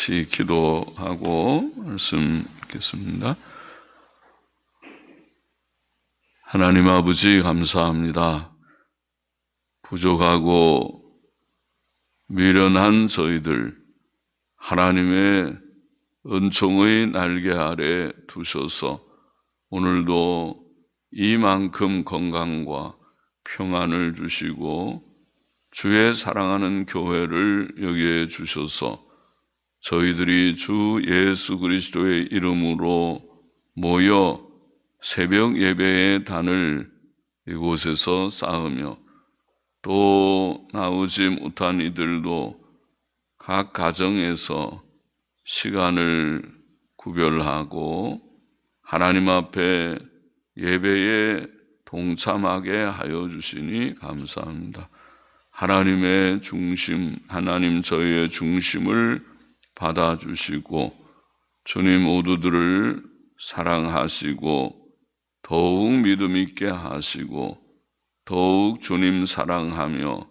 같이 기도하고 말씀 읽겠습니다. 하나님 아버지 감사합니다. 부족하고 미련한 저희들 하나님의 은총의 날개 아래 두셔서 오늘도 이만큼 건강과 평안을 주시고 주의 사랑하는 교회를 여기에 주셔서 저희들이 주 예수 그리스도의 이름으로 모여 새벽 예배의 단을 이곳에서 쌓으며 또 나오지 못한 이들도 각 가정에서 시간을 구별하고 하나님 앞에 예배에 동참하게 하여 주시니 감사합니다. 하나님의 중심, 하나님 저희의 중심을 받아주시고 주님 모두들을 사랑하시고 더욱 믿음 있게 하시고 더욱 주님 사랑하며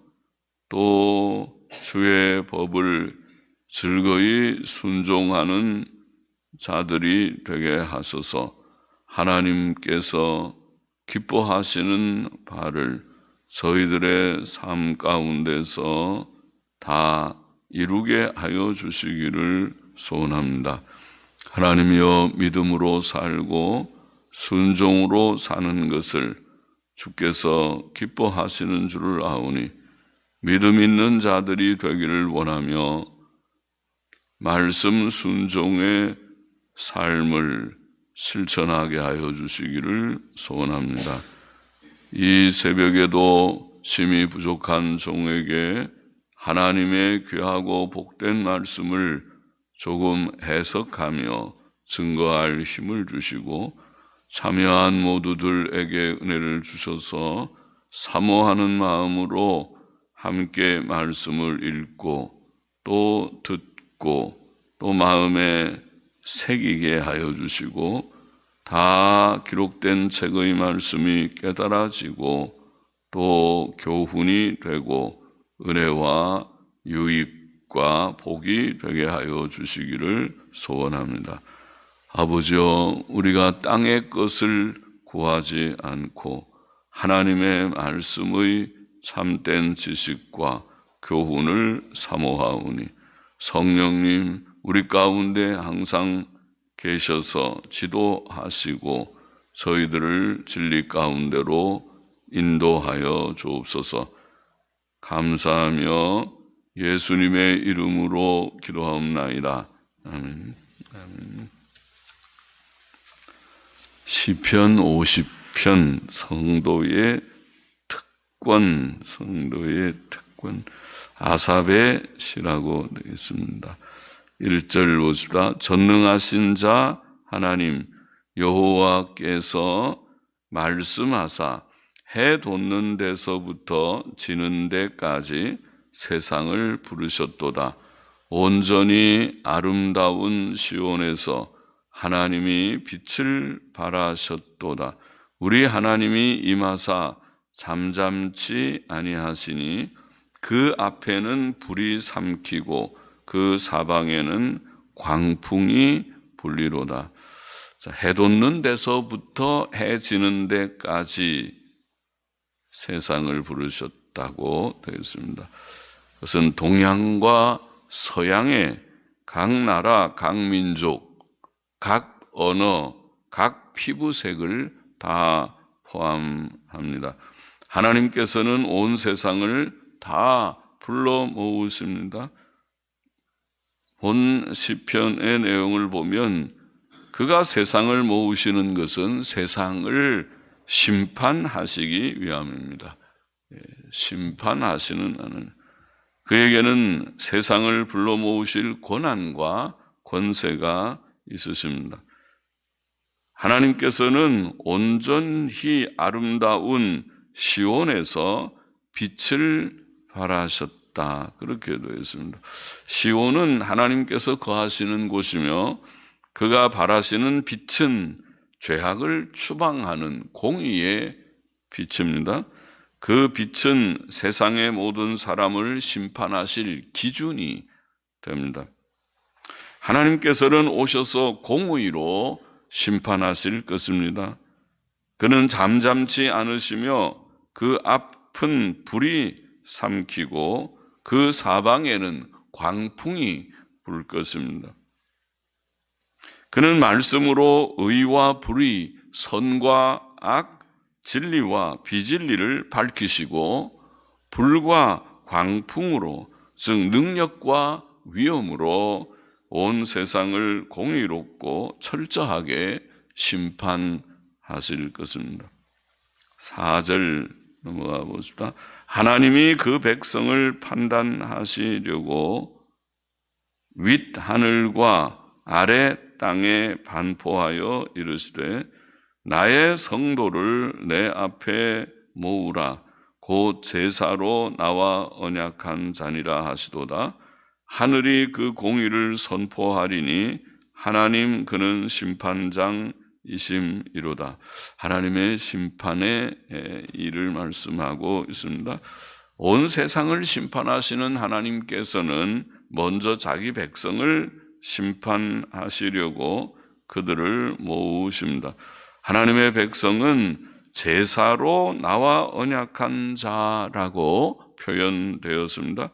또 주의 법을 즐거이 순종하는 자들이 되게 하소서. 하나님께서 기뻐하시는 바를 저희들의 삶 가운데서 다 이루게 하여 주시기를 소원합니다. 하나님이여 믿음으로 살고 순종으로 사는 것을 주께서 기뻐하시는 줄을 아오니 믿음 있는 자들이 되기를 원하며 말씀 순종의 삶을 실천하게 하여 주시기를 소원합니다. 이 새벽에도 심히 부족한 종에게 하나님의 귀하고 복된 말씀을 조금 해석하며 증거할 힘을 주시고 참여한 모두들에게 은혜를 주셔서 사모하는 마음으로 함께 말씀을 읽고 또 듣고 또 마음에 새기게 하여 주시고 다 기록된 책의 말씀이 깨달아지고 또 교훈이 되고 은혜와 유익과 복이 되게 하여 주시기를 소원합니다. 아버지여, 우리가 땅의 것을 구하지 않고 하나님의 말씀의 참된 지식과 교훈을 사모하오니 성령님 우리 가운데 항상 계셔서 지도하시고 저희들을 진리 가운데로 인도하여 주옵소서. 감사하며 예수님의 이름으로 기도하옵나이다. 아멘. 아멘. 시편 50편 성도의 특권, 아삽의 시라고 되어 있습니다. 1절 보십시다. 전능하신 자 하나님 여호와께서 말씀하사 해 돋는 데서부터 지는 데까지 세상을 부르셨도다. 온전히 아름다운 시온에서 하나님이 빛을 발하셨도다. 우리 하나님이 임하사 잠잠치 아니하시니 그 앞에는 불이 삼키고 그 사방에는 광풍이 불리로다. 해 돋는 데서부터 해 지는 데까지 세상을 부르셨다고 되어 있습니다. 그것은 동양과 서양의 각 나라, 각 민족, 각 언어, 각 피부색을 다 포함합니다. 하나님께서는 온 세상을 다 불러 모으십니다. 본 시편의 내용을 보면 그가 세상을 모으시는 것은 세상을 심판하시기 위함입니다. 심판하시는 하는 그에게는 세상을 불러 모으실 권한과 권세가 있으십니다. 하나님께서는 온전히 아름다운 시온에서 빛을 발하셨다. 그렇게 되어 있습니다. 시온은 하나님께서 거하시는 곳이며 그가 발하시는 빛은 죄악을 추방하는 공의의 빛입니다. 그 빛은 세상의 모든 사람을 심판하실 기준이 됩니다. 하나님께서는 오셔서 공의로 심판하실 것입니다. 그는 잠잠치 않으시며 그 앞은 불이 삼키고 그 사방에는 광풍이 불 것입니다. 그는 말씀으로 의와 불의, 선과 악, 진리와 비진리를 밝히시고 불과 광풍으로, 즉 능력과 위엄으로 온 세상을 공의롭고 철저하게 심판하실 것입니다. 4절 넘어가 보십시다. 하나님이 그 백성을 판단하시려고 윗 하늘과 아래 땅에 반포하여 이르시되 나의 성도를 내 앞에 모으라. 곧 제사로 나와 언약한 자니라 하시도다. 하늘이 그 공의를 선포하리니 하나님 그는 심판장이심이로다. 하나님의 심판의 일을 말씀하고 있습니다. 온 세상을 심판하시는 하나님께서는 먼저 자기 백성을 심판하시려고 그들을 모으십니다. 하나님의 백성은 제사로 나와 언약한 자라고 표현되었습니다.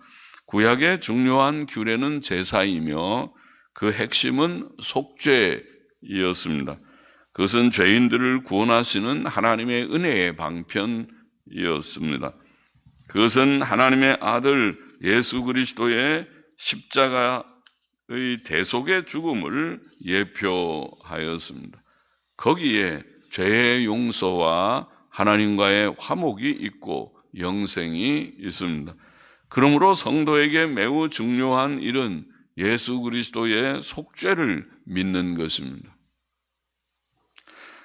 구약의 중요한 규례는 제사이며 그 핵심은 속죄이었습니다. 그것은 죄인들을 구원하시는 하나님의 은혜의 방편이었습니다. 그것은 하나님의 아들 예수 그리스도의 십자가의 대속의 죽음을 예표하였습니다. 거기에 죄의 용서와 하나님과의 화목이 있고 영생이 있습니다. 그러므로 성도에게 매우 중요한 일은 예수 그리스도의 속죄를 믿는 것입니다.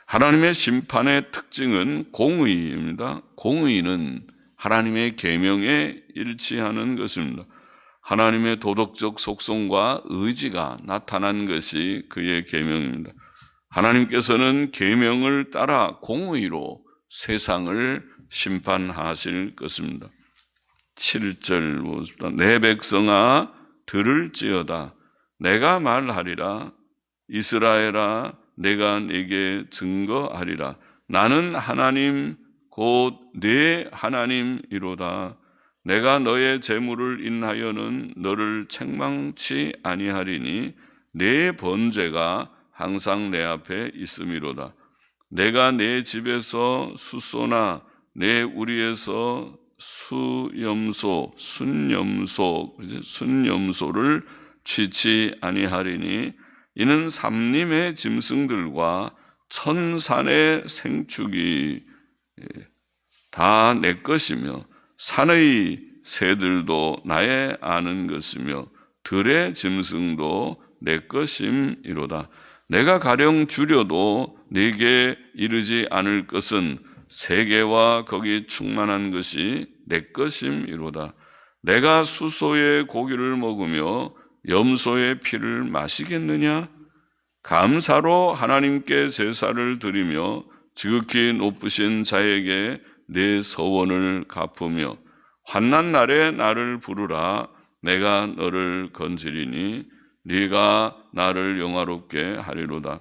하나님의 심판의 특징은 공의입니다. 공의는 하나님의 계명에 일치하는 것입니다. 하나님의 도덕적 속성과 의지가 나타난 것이 그의 계명입니다. 하나님께서는 계명을 따라 공의로 세상을 심판하실 것입니다. 7절 보십시다. 내 백성아 들을지어다. 내가 말하리라. 이스라엘아 내가 네게 증거하리라. 나는 하나님 곧 네 하나님이로다. 내가 너의 재물을 인하여는 너를 책망치 아니하리니 네 번제가 항상 내 앞에 있음이로다. 내가 내 집에서 숫소나 내 우리에서 순염소를 취치 아니하리니 이는 삼림의 짐승들과 천산의 생축이 다 내 것이며 산의 새들도 나의 아는 것이며 들의 짐승도 내 것임이로다. 내가 가령 줄여도 네게 이르지 않을 것은 세계와 거기 충만한 것이 내 것임이로다. 내가 수소의 고기를 먹으며 염소의 피를 마시겠느냐? 감사로 하나님께 제사를 드리며 지극히 높으신 자에게 내 서원을 갚으며 환난 날에 나를 부르라. 내가 너를 건지리니 네가 나를 영화롭게 하리로다.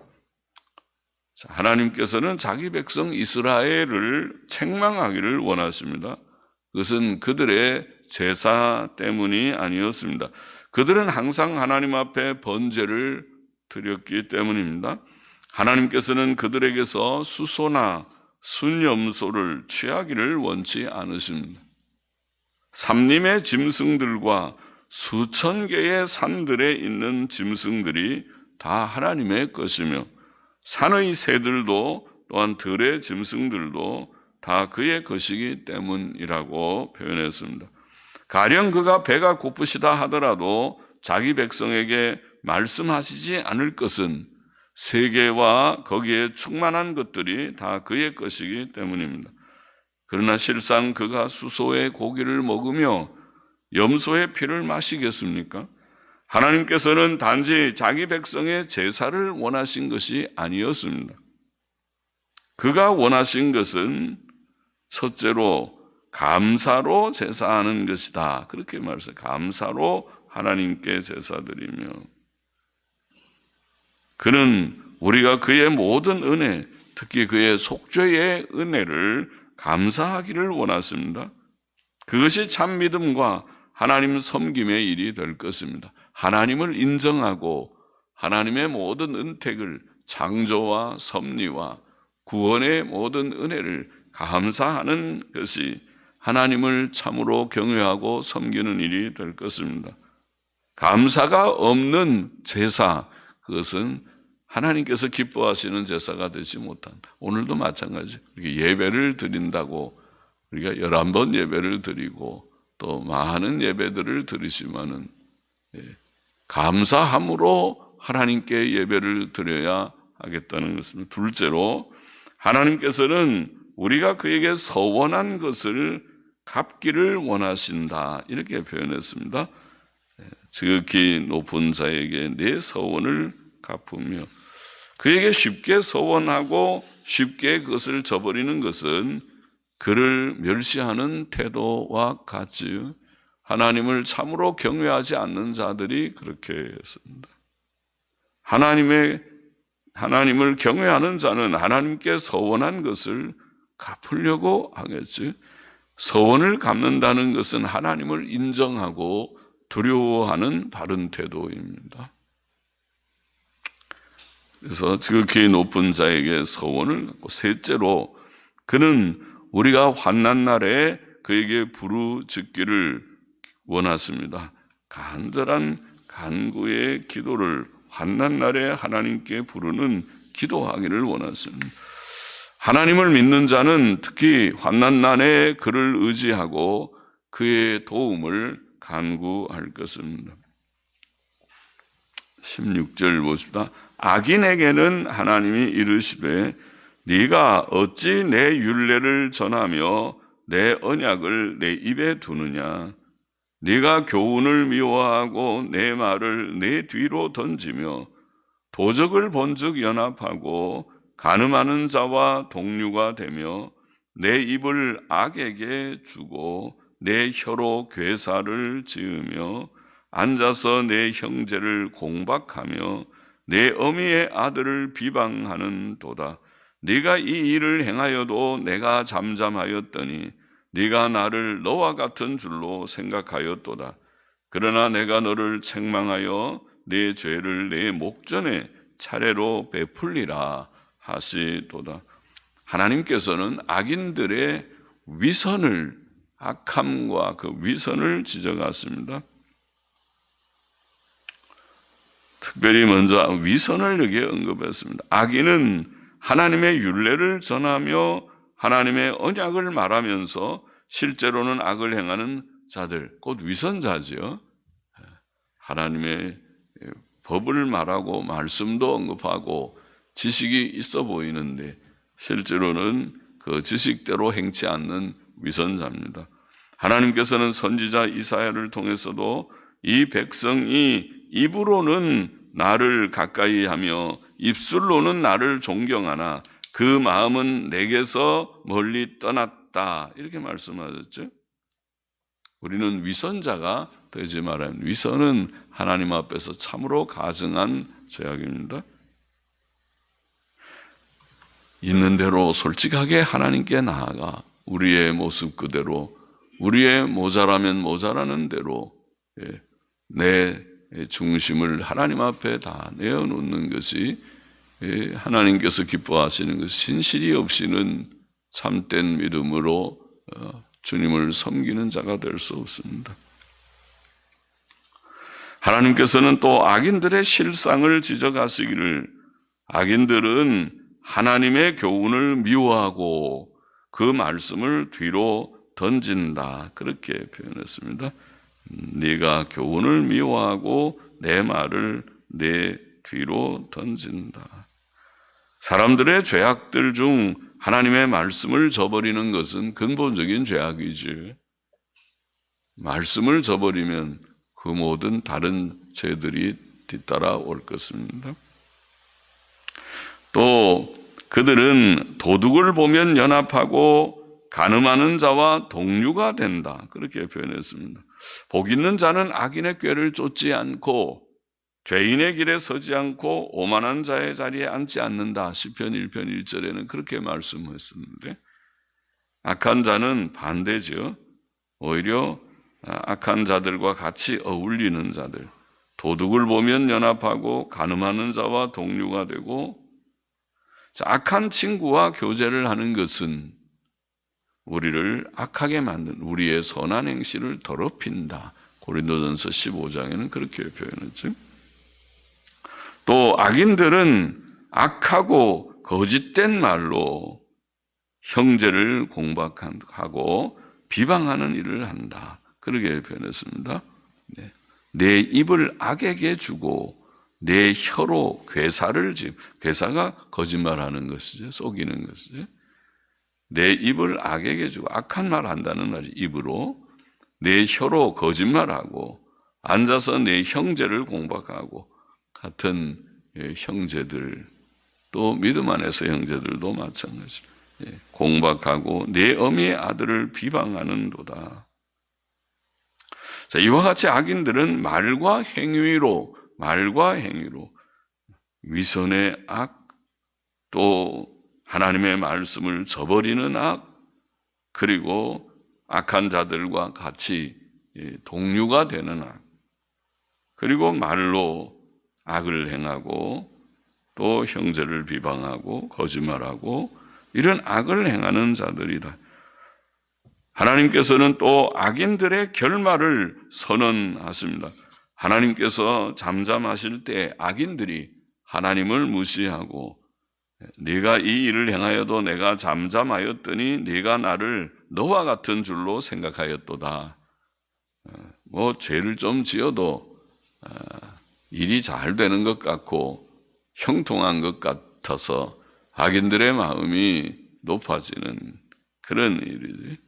하나님께서는 자기 백성 이스라엘을 책망하기를 원하십니다. 그것은 그들의 제사 때문이 아니었습니다. 그들은 항상 하나님 앞에 번제를 드렸기 때문입니다. 하나님께서는 그들에게서 수소나 순염소를 취하기를 원치 않으십니다. 삼림의 짐승들과 수천 개의 산들에 있는 짐승들이 다 하나님의 것이며 산의 새들도 또한 들의 짐승들도 다 그의 것이기 때문이라고 표현했습니다. 가령 그가 배가 고프시다 하더라도 자기 백성에게 말씀하시지 않을 것은 세계와 거기에 충만한 것들이 다 그의 것이기 때문입니다. 그러나 실상 그가 수소의 고기를 먹으며 염소의 피를 마시겠습니까? 하나님께서는 단지 자기 백성의 제사를 원하신 것이 아니었습니다. 그가 원하신 것은 첫째로 감사로 제사하는 것이다. 그렇게 말했어요. 감사로 하나님께 제사드리며 그는 우리가 그의 모든 은혜, 특히 그의 속죄의 은혜를 감사하기를 원하십니다. 그것이 참 믿음과 하나님 섬김의 일이 될 것입니다. 하나님을 인정하고 하나님의 모든 은택을, 창조와 섭리와 구원의 모든 은혜를 감사하는 것이 하나님을 참으로 경외하고 섬기는 일이 될 것입니다. 감사가 없는 제사, 그것은 하나님께서 기뻐하시는 제사가 되지 못한다. 오늘도 마찬가지. 예배를 드린다고 우리가 11번 예배를 드리고 또 많은 예배들을 드리지만은 감사함으로 하나님께 예배를 드려야 하겠다는 것입니다. 둘째로 하나님께서는 우리가 그에게 서원한 것을 갚기를 원하신다, 이렇게 표현했습니다. 지극히 높은 자에게 내 서원을 갚으며, 그에게 쉽게 서원하고 쉽게 그것을 저버리는 것은 그를 멸시하는 태도와 같이 하나님을 참으로 경외하지 않는 자들이 그렇게 했습니다. 하나님을 경외하는 자는 하나님께 서원한 것을 갚으려고 하겠지. 서원을 갚는다는 것은 하나님을 인정하고 두려워하는 바른 태도입니다. 그래서 지극히 높은 자에게 서원을 갖고, 셋째로 그는 우리가 환난 날에 그에게 부르짖기를 원하십니다. 간절한 간구의 기도를 환난 날에 하나님께 부르는 기도하기를 원하십니다. 하나님을 믿는 자는 특히 환난 날에 그를 의지하고 그의 도움을 간구할 것입니다. 16절 보십시다. 악인에게는 하나님이 이르시되 네가 어찌 내 율례를 전하며 내 언약을 내 입에 두느냐. 네가 교훈을 미워하고 내 말을 내 뒤로 던지며 도적을 본즉 연합하고 간음하는 자와 동류가 되며 내 입을 악에게 주고 내 혀로 괴사를 지으며 앉아서 내 형제를 공박하며 내 어미의 아들을 비방하는 도다. 네가 이 일을 행하여도 내가 잠잠하였더니 네가 나를 너와 같은 줄로 생각하였도다. 그러나 내가 너를 책망하여 내 죄를 내 목전에 차례로 베풀리라 하시도다. 하나님께서는 악인들의 위선을, 악함과 그 위선을 지적하십니다. 특별히 먼저 위선을 여기에 언급했습니다. 악인은 하나님의 율례를 전하며 하나님의 언약을 말하면서 실제로는 악을 행하는 자들, 곧 위선자지요. 하나님의 법을 말하고 말씀도 언급하고 지식이 있어 보이는데 실제로는 그 지식대로 행치 않는 위선자입니다. 하나님께서는 선지자 이사야를 통해서도 이 백성이 입으로는 나를 가까이 하며 입술로는 나를 존경하나 그 마음은 내게서 멀리 떠났다, 이렇게 말씀하셨죠. 우리는 위선자가 되지 말아야 합니다. 위선은 하나님 앞에서 참으로 가증한 죄악입니다. 있는 대로 솔직하게 하나님께 나아가 우리의 모습 그대로, 우리의 모자라면 모자라는 대로 내 중심을 하나님 앞에 다 내어놓는 것이 하나님께서 기뻐하시는 것, 신실이 없이는 참된 믿음으로 주님을 섬기는 자가 될 수 없습니다. 하나님께서는 또 악인들의 실상을 지적하시기를, 악인들은 하나님의 교훈을 미워하고 그 말씀을 뒤로 던진다, 그렇게 표현했습니다. 네가 교훈을 미워하고 내 말을 내 뒤로 던진다. 사람들의 죄악들 중 하나님의 말씀을 저버리는 것은 근본적인 죄악이지. 말씀을 저버리면 그 모든 다른 죄들이 뒤따라 올 것입니다. 또 그들은 도둑을 보면 연합하고 간음하는 자와 동류가 된다, 그렇게 표현했습니다. 복 있는 자는 악인의 꾀를 쫓지 않고 죄인의 길에 서지 않고 오만한 자의 자리에 앉지 않는다. 시편 1편 1절에는 그렇게 말씀했었는데, 악한 자는 반대죠. 오히려 악한 자들과 같이 어울리는 자들, 도둑을 보면 연합하고 간음하는 자와 동료가 되고, 악한 친구와 교제를 하는 것은 우리를 악하게 만든 우리의 선한 행실을 더럽힌다. 고린도전서 15장에는 그렇게 표현했죠. 또 악인들은 악하고 거짓된 말로 형제를 공박하고 비방하는 일을 한다. 그렇게 표현했습니다. 내 입을 악에게 주고 내 혀로 괴사를 괴사가 거짓말하는 것이죠. 속이는 것이죠. 내 입을 악에게 주고 악한 말 한다는 말이 입으로, 내 혀로 거짓말하고 앉아서 내 형제를 공박하고, 같은 형제들, 또 믿음 안에서 형제들도 마찬가지로 공박하고 내 어미의 아들을 비방하는도다. 자, 이와 같이 악인들은 말과 행위로 위선의 악, 또 하나님의 말씀을 저버리는 악, 그리고 악한 자들과 같이 동료가 되는 악, 그리고 말로 악을 행하고 또 형제를 비방하고 거짓말하고 이런 악을 행하는 자들이다. 하나님께서는 또 악인들의 결말을 선언하십니다. 하나님께서 잠잠하실 때 악인들이 하나님을 무시하고, 네가 이 일을 행하여도 내가 잠잠하였더니 네가 나를 너와 같은 줄로 생각하였도다. 죄를 좀 지어도 일이 잘 되는 것 같고 형통한 것 같아서 악인들의 마음이 높아지는 그런 일이지.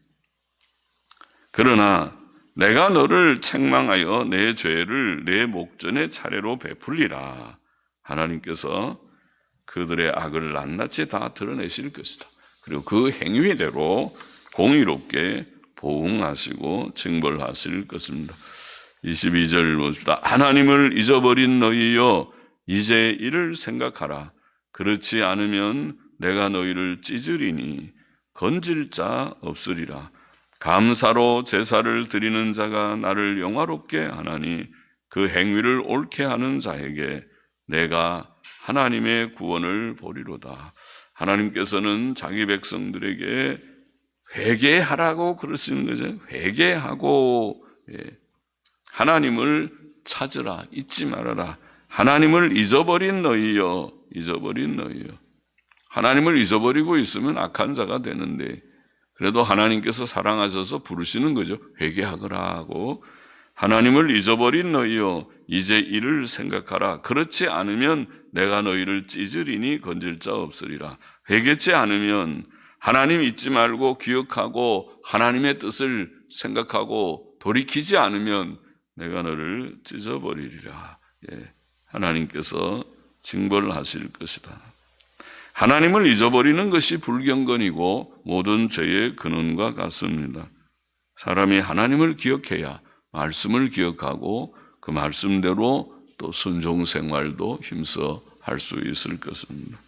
그러나 내가 너를 책망하여 내 죄를 내 목전에 차례로 베풀리라. 하나님께서 그들의 악을 낱낱이 다 드러내실 것이다. 그리고 그 행위대로 공의롭게 보응하시고 징벌하실 것입니다. 22절 보십시다. 하나님을 잊어버린 너희여, 이제 이를 생각하라. 그렇지 않으면 내가 너희를 찢으리니 건질 자 없으리라. 감사로 제사를 드리는 자가 나를 영화롭게 하나니 그 행위를 옳게 하는 자에게 내가 하나님의 구원을 보리로다. 하나님께서는 자기 백성들에게 회개하라고 그러시는 거죠. 회개하고 하나님을 찾으라, 잊지 말아라. 하나님을 잊어버린 너희여. 하나님을 잊어버리고 있으면 악한 자가 되는데, 그래도 하나님께서 사랑하셔서 부르시는 거죠. 회개하거라 하고, 하나님을 잊어버린 너희여, 이제 이를 생각하라. 그렇지 않으면 내가 너희를 찢으리니 건질 자 없으리라. 회개치 않으면, 하나님 잊지 말고 기억하고 하나님의 뜻을 생각하고 돌이키지 않으면 내가 너를 찢어버리리라. 하나님께서 징벌을 하실 것이다. 하나님을 잊어버리는 것이 불경건이고 모든 죄의 근원과 같습니다. 사람이 하나님을 기억해야 말씀을 기억하고 그 말씀대로 또 순종 생활도 힘써 할 수 있을 것입니다.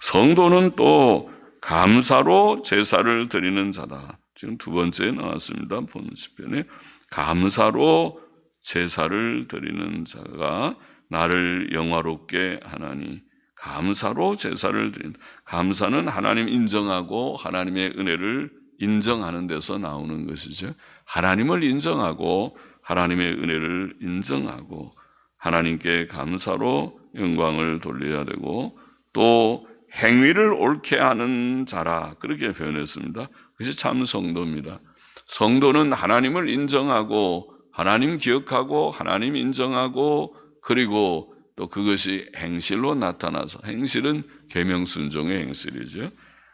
성도는 또 감사로 제사를 드리는 자다. 지금 두 번째 나왔습니다. 본 시편에 감사로 제사를 드리는 자가 나를 영화롭게 하나니, 감사로 제사를 드린다. 감사는 하나님 인정하고 하나님의 은혜를 인정하는 데서 나오는 것이죠. 하나님을 인정하고 하나님의 은혜를 인정하고 하나님께 감사로 영광을 돌려야 되고, 또 행위를 옳게 하는 자라 그렇게 표현했습니다. 그것이 참 성도입니다. 성도는 하나님을 인정하고 하나님 기억하고 하나님 인정하고, 그리고 또 그것이 행실로 나타나서, 행실은 계명 순종의 행실이죠.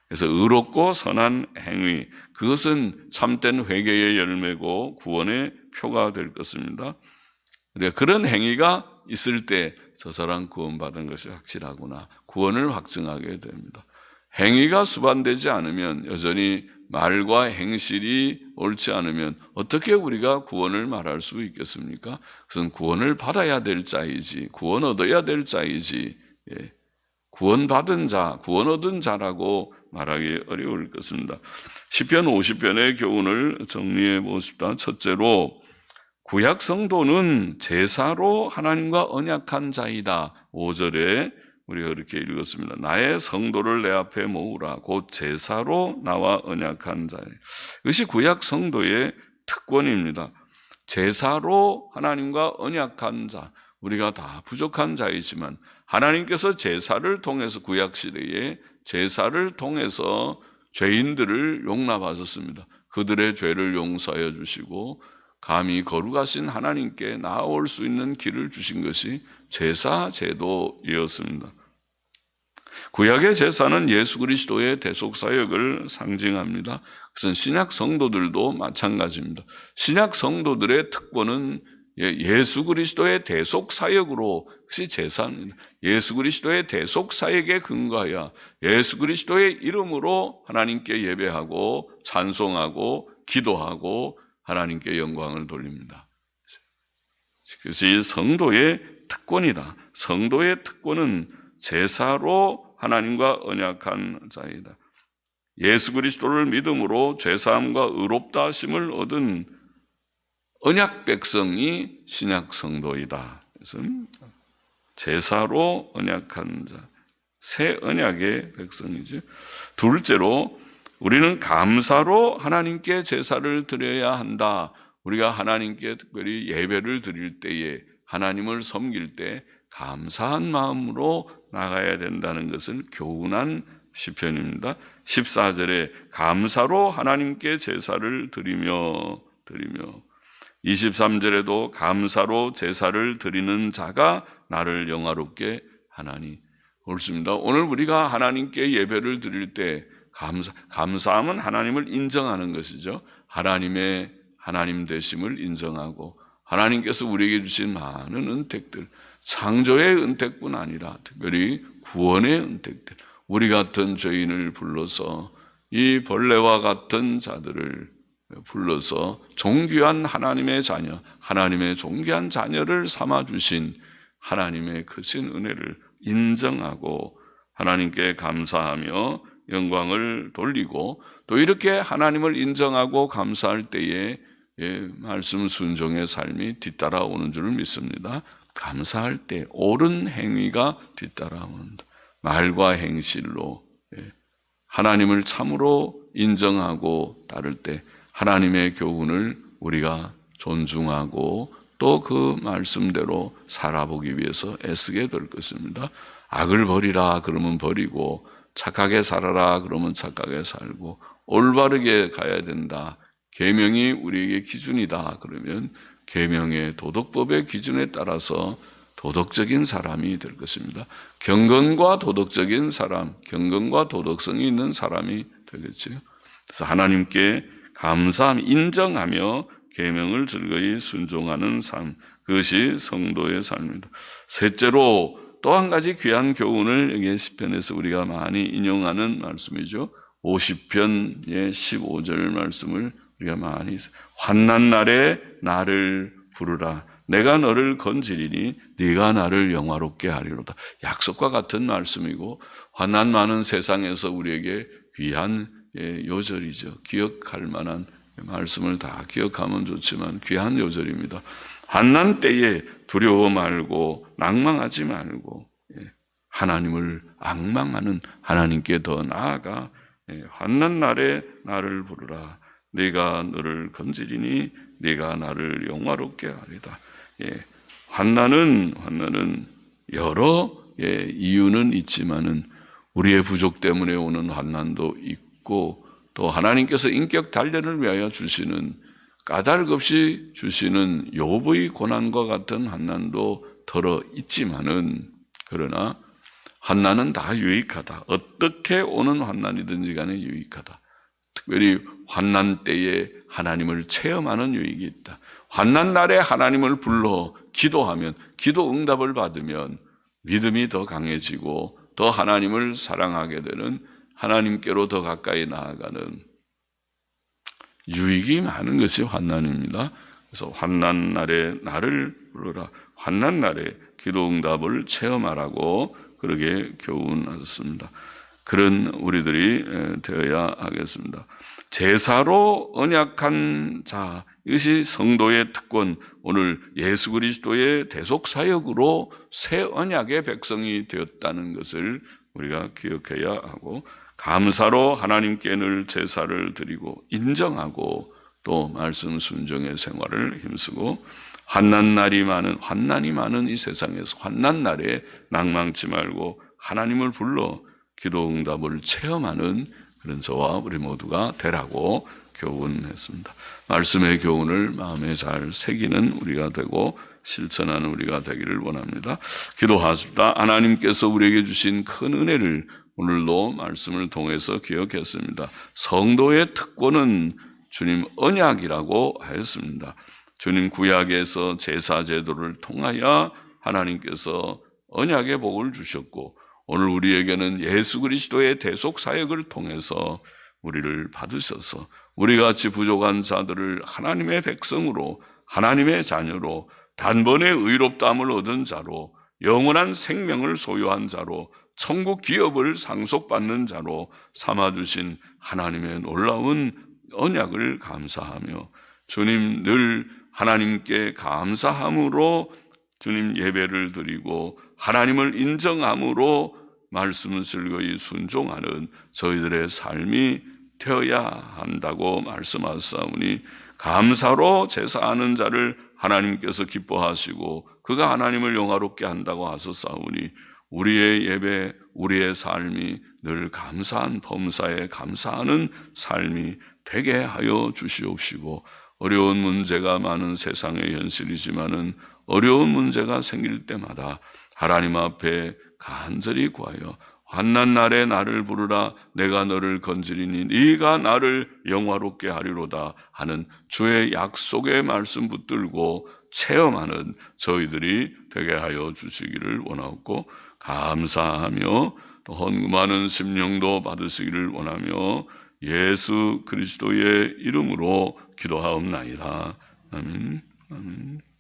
그래서 의롭고 선한 행위, 그것은 참된 회개의 열매고 구원의 표가 될 것입니다. 그런 행위가 있을 때 저 사람 구원받은 것이 확실하구나, 구원을 확증하게 됩니다. 행위가 수반되지 않으면 여전히 말과 행실이 옳지 않으면 어떻게 우리가 구원을 말할 수 있겠습니까? 그것은 구원을 받아야 될 자이지, 구원 얻어야 될 자이지, 구원받은 자, 구원 얻은 자라고 말하기 어려울 것입니다. 시편 50편의 교훈을 정리해 보십시다. 첫째로 구약 성도는 제사로 하나님과 언약한 자이다. 5절에 우리가 그렇게 읽었습니다. 나의 성도를 내 앞에 모으라. 곧 제사로 나와 언약한 자예요. 이것이 구약 성도의 특권입니다. 제사로 하나님과 언약한 자. 우리가 다 부족한 자이지만 하나님께서 제사를 통해서 구약 시대에 제사를 통해서 죄인들을 용납하셨습니다. 그들의 죄를 용서하여 주시고 감히 거룩하신 하나님께 나아올 수 있는 길을 주신 것이 제사 제도이었습니다. 구약의 제사는 예수 그리스도의 대속 사역을 상징합니다. 그것은 신약 성도들도 마찬가지입니다. 신약 성도들의 특권은 예수 그리스도의 대속 사역으로, 그것이 제사입니다. 예수 그리스도의 대속 사역에 근거하여 예수 그리스도의 이름으로 하나님께 예배하고 찬송하고 기도하고 하나님께 영광을 돌립니다. 그것이 성도의 특권이다. 성도의 특권은 제사로 하나님과 언약한 자이다. 예수 그리스도를 믿음으로 죄사함과 의롭다 하심을 얻은 언약 백성이 신약 성도이다. 그래서 제사로 언약한 자, 새 언약의 백성이죠. 둘째로 우리는 감사로 하나님께 제사를 드려야 한다. 우리가 하나님께 특별히 예배를 드릴 때에, 하나님을 섬길 때 감사한 마음으로 나가야 된다는 것을 교훈한 시편입니다. 14절에 감사로 하나님께 제사를 드리며 23절에도 감사로 제사를 드리는 자가 나를 영화롭게 하나니. 옳습니다. 오늘 우리가 하나님께 예배를 드릴 때 감사함은 하나님을 인정하는 것이죠. 하나님 되심을 인정하고 하나님께서 우리에게 주신 많은 은택들, 창조의 은택뿐 아니라 특별히 구원의 은택들, 우리 같은 죄인을 불러서 이 벌레와 같은 자들을 불러서 존귀한 하나님의 자녀, 하나님의 존귀한 자녀를 삼아주신 하나님의 크신 은혜를 인정하고 하나님께 감사하며 영광을 돌리고, 또 이렇게 하나님을 인정하고 감사할 때에 말씀 순종의 삶이 뒤따라오는 줄 믿습니다. 감사할 때 옳은 행위가 뒤따라온다. 말과 행실로 하나님을 참으로 인정하고 따를 때 하나님의 교훈을 우리가 존중하고 또 그 말씀대로 살아보기 위해서 애쓰게 될 것입니다. 악을 버리라 그러면 버리고, 착하게 살아라 그러면 착하게 살고, 올바르게 가야 된다. 계명이 우리에게 기준이다 그러면 계명의 도덕법의 기준에 따라서 도덕적인 사람이 될 것입니다. 경건과 도덕적인 사람, 경건과 도덕성이 있는 사람이 되겠죠. 그래서 하나님께 감사함, 인정하며 계명을 즐거이 순종하는 삶, 그것이 성도의 삶입니다. 셋째로 또 한 가지 귀한 교훈을 여기 시편에서 우리가 많이 인용하는 말씀이죠. 50편의 15절 말씀을 우리가 많이 있어요. 환난 날에 나를 부르라. 내가 너를 건지리니 네가 나를 영화롭게 하리로다. 약속과 같은 말씀이고 환난 많은 세상에서 우리에게 귀한 요절이죠. 기억할 만한 말씀을 다 기억하면 좋지만 귀한 요절입니다. 환난 때에 두려워 말고 낭망하지 말고 하나님을 앙망하는 하나님께 더 나아가 환난 날에 나를 부르라. 네가 너를 건지리니 네가 나를 영화롭게 하리다. 환난은 여러 이유는 있지만은 우리의 부족 때문에 오는 환난도 있고, 또 하나님께서 인격 단련을 위하여 주시는 까닭 없이 주시는 욥의 고난과 같은 환난도 덜어 있지만은, 그러나 환난은 다 유익하다. 어떻게 오는 환난이든지 간에 유익하다. 특별히 환난 때에 하나님을 체험하는 유익이 있다. 환난 날에 하나님을 불러 기도하면, 기도 응답을 받으면 믿음이 더 강해지고 더 하나님을 사랑하게 되는, 하나님께로 더 가까이 나아가는 유익이 많은 것이 환난입니다. 그래서 환난 날에 나를 불러라. 환난 날에 기도응답을 체험하라고 그렇게 교훈하셨습니다. 그런 우리들이 되어야 하겠습니다. 제사로 언약한 자, 이것이 성도의 특권, 오늘 예수 그리스도의 대속사역으로 새 언약의 백성이 되었다는 것을 우리가 기억해야 하고, 감사로 하나님께 늘 제사를 드리고 인정하고 또 말씀 순종의 생활을 힘쓰고, 환난이 많은 이 세상에서 환난 날에 낭망치 말고 하나님을 불러 기도응답을 체험하는 그런 저와 우리 모두가 되라고 교훈했습니다. 말씀의 교훈을 마음에 잘 새기는 우리가 되고 실천하는 우리가 되기를 원합니다. 기도하십니다. 하나님께서 우리에게 주신 큰 은혜를 오늘도 말씀을 통해서 기억했습니다. 성도의 특권은 주님 언약이라고 하였습니다. 주님 구약에서 제사 제도를 통하여 하나님께서 언약의 복을 주셨고, 오늘 우리에게는 예수 그리스도의 대속 사역을 통해서 우리를 받으셔서 우리같이 부족한 자들을 하나님의 백성으로, 하나님의 자녀로, 단번에 의롭다함을 얻은 자로, 영원한 생명을 소유한 자로, 천국 기업을 상속받는 자로 삼아주신 하나님의 놀라운 언약을 감사하며, 주님 늘 하나님께 감사함으로 주님 예배를 드리고 하나님을 인정함으로 말씀을 즐거이 순종하는 저희들의 삶이 되어야 한다고 말씀하사오니, 감사로 제사하는 자를 하나님께서 기뻐하시고 그가 하나님을 영화롭게 한다고 하셨사오니, 우리의 예배, 우리의 삶이 늘 감사한 범사에 감사하는 삶이 되게 하여 주시옵시고, 어려운 문제가 많은 세상의 현실이지만은 어려운 문제가 생길 때마다 하나님 앞에 간절히 구하여 환난 날에 나를 부르라, 내가 너를 건지리니 네가 나를 영화롭게 하리로다 하는 주의 약속의 말씀 붙들고 체험하는 저희들이 되게 하여 주시기를 원하고, 감사하며 또 헌금하는 심령도 받으시기를 원하며 예수 그리스도의 이름으로 기도하옵나이다. 아멘. 아멘.